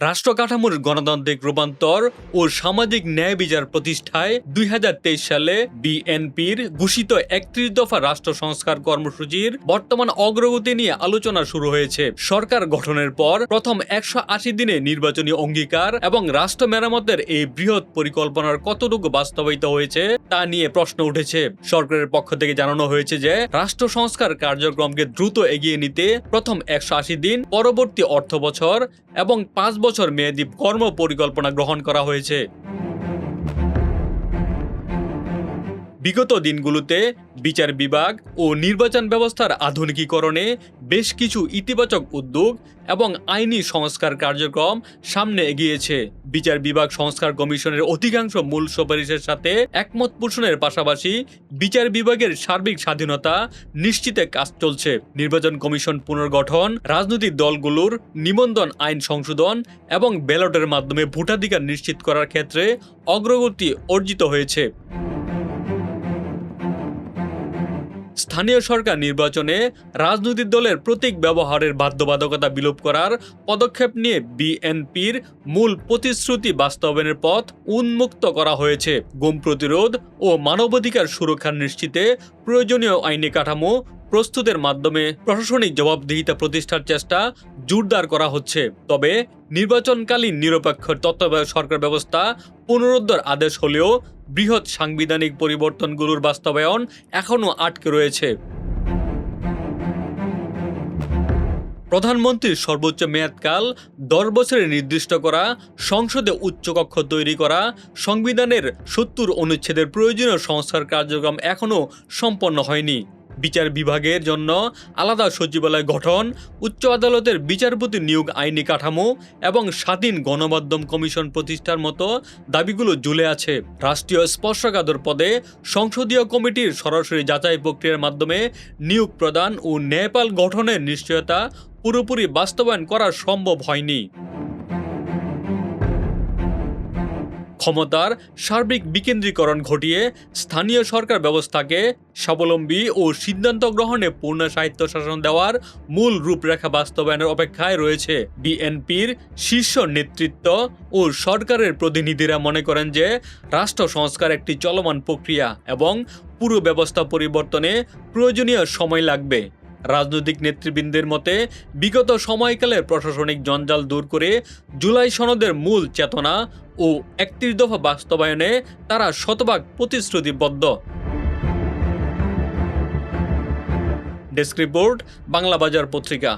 রাষ্ট্র কাঠামোর গণতান্ত্রিক রূপান্তর ও সামাজিক ন্যায় বিচার প্রতিষ্ঠায় ২০২৩ সালে বিএনপির ঘোষিত ৩১ দফা রাষ্ট্র সংস্কার কর্মসূচির বর্তমান অগ্রগতি নিয়ে আলোচনা শুরু হয়েছে। সরকার গঠনের পর প্রথম ১৮০ দিনে নির্বাচনী অঙ্গীকার এবং রাষ্ট্র মেরামতের এই বৃহৎ পরিকল্পনার কতটুকু বাস্তবায়িত হয়েছে তা নিয়ে প্রশ্ন উঠেছে। সরকারের পক্ষ থেকে জানানো হয়েছে যে রাষ্ট্র সংস্কার কার্যক্রমকে দ্রুত এগিয়ে নিতে প্রথম ১৮০ দিন, পরবর্তী অর্থবছর এবং ৫ বছর মেয়াদী কর্ম পরিকল্পনা গ্রহণ করা হয়েছে। বিগত দিনগুলোতে বিচার বিভাগ ও নির্বাচন ব্যবস্থার আধুনিকীকরণে বেশ কিছু ইতিবাচক উদ্যোগ এবং আইনি সংস্কার কার্যক্রম সামনে এগিয়েছে। বিচার বিভাগ সংস্কার কমিশনের অধিকাংশ মূল সুপারিশের সাথে একমত পোষণের পাশাপাশি বিচার বিভাগের সার্বিক স্বাধীনতা নিশ্চিতে কাজ চলছে। নির্বাচন কমিশন পুনর্গঠন, রাজনৈতিক দলগুলোর নিবন্ধন আইন সংশোধন এবং ব্যালটের মাধ্যমে ভোটাধিকার নিশ্চিত করার ক্ষেত্রে অগ্রগতি অর্জিত হয়েছে। স্থানীয় সরকার নির্বাচনে রাজনৈতিক দলের প্রতীক ব্যবহারের বাধ্যবাধকতা বিলোপ করার পদক্ষেপ নিয়ে বিএনপির মূল প্রতিশ্রুতি বাস্তবায়নের পথ উন্মুক্ত করা হয়েছে। গুম প্রতিরোধ ও মানবাধিকার সুরক্ষা নিশ্চিতে প্রয়োজনীয় আইনি কাঠামো প্রস্তুতের মাধ্যমে প্রশাসনিক জবাবদিহিতা প্রতিষ্ঠার চেষ্টা জোরদার করা হচ্ছে। তবে নির্বাচনকালীন নিরপেক্ষ তত্ত্বাবধায়ক সরকার ব্যবস্থা পুনরুদ্ধার আদেশ হলেও বৃহৎ সাংবিধানিক পরিবর্তনগুলোর বাস্তবায়ন এখনও আটকে রয়েছে। প্রধানমন্ত্রীর সর্বোচ্চ মেয়াদকাল ১০ বছরে নির্দিষ্ট করা, সংসদে উচ্চকক্ষ তৈরি করা, সংবিধানের ৭০ অনুচ্ছেদের প্রয়োজনীয় সংস্কার কার্যক্রম এখনও সম্পন্ন হয়নি। বিচার বিভাগের জন্য আলাদা সচিবালয় গঠন, উচ্চ আদালতের বিচারপতি নিয়োগ, আইনি কাঠামো এবং স্বাধীন গণমাধ্যম কমিশন প্রতিষ্ঠার মতো দাবিগুলো ঝুলে আছে। রাষ্ট্রীয় স্পর্শকাতর পদে সংসদীয় কমিটির সরাসরি যাচাই প্রক্রিয়ার মাধ্যমে নিয়োগ প্রদান ও ন্যায়পাল গঠনের নিশ্চয়তা পুরোপুরি বাস্তবায়ন করা সম্ভব হয়নি। ক্ষমতার সার্বিক বিকেন্দ্রীকরণ ঘটিয়ে স্থানীয় সরকার ব্যবস্থাকে স্বাবলম্বী ও সিদ্ধান্ত গ্রহণে পূর্ণ স্বায়ত্তশাসন দেওয়ার মূল রূপরেখা বাস্তবায়নের অপেক্ষায় রয়েছে। বিএনপির শীর্ষ নেতৃত্ব ও সরকারের প্রতিনিধিরা মনে করেন যে রাষ্ট্র সংস্কার একটি চলমান প্রক্রিয়া এবং পুরো ব্যবস্থা পরিবর্তনে প্রয়োজনীয় সময় লাগবে। রাজনৈতিক নেতৃবৃন্দের মতে বিগত সময়কালের প্রশাসনিক জঞ্জাল দূর করে জুলাই সনদের মূল চেতনা ও ৩১ দফা বাস্তবায়নে তারা শতভাগ প্রতিশ্রুতিবদ্ধ। ডেস্ক রিপোর্ট, বাংলা বাজার পত্রিকা।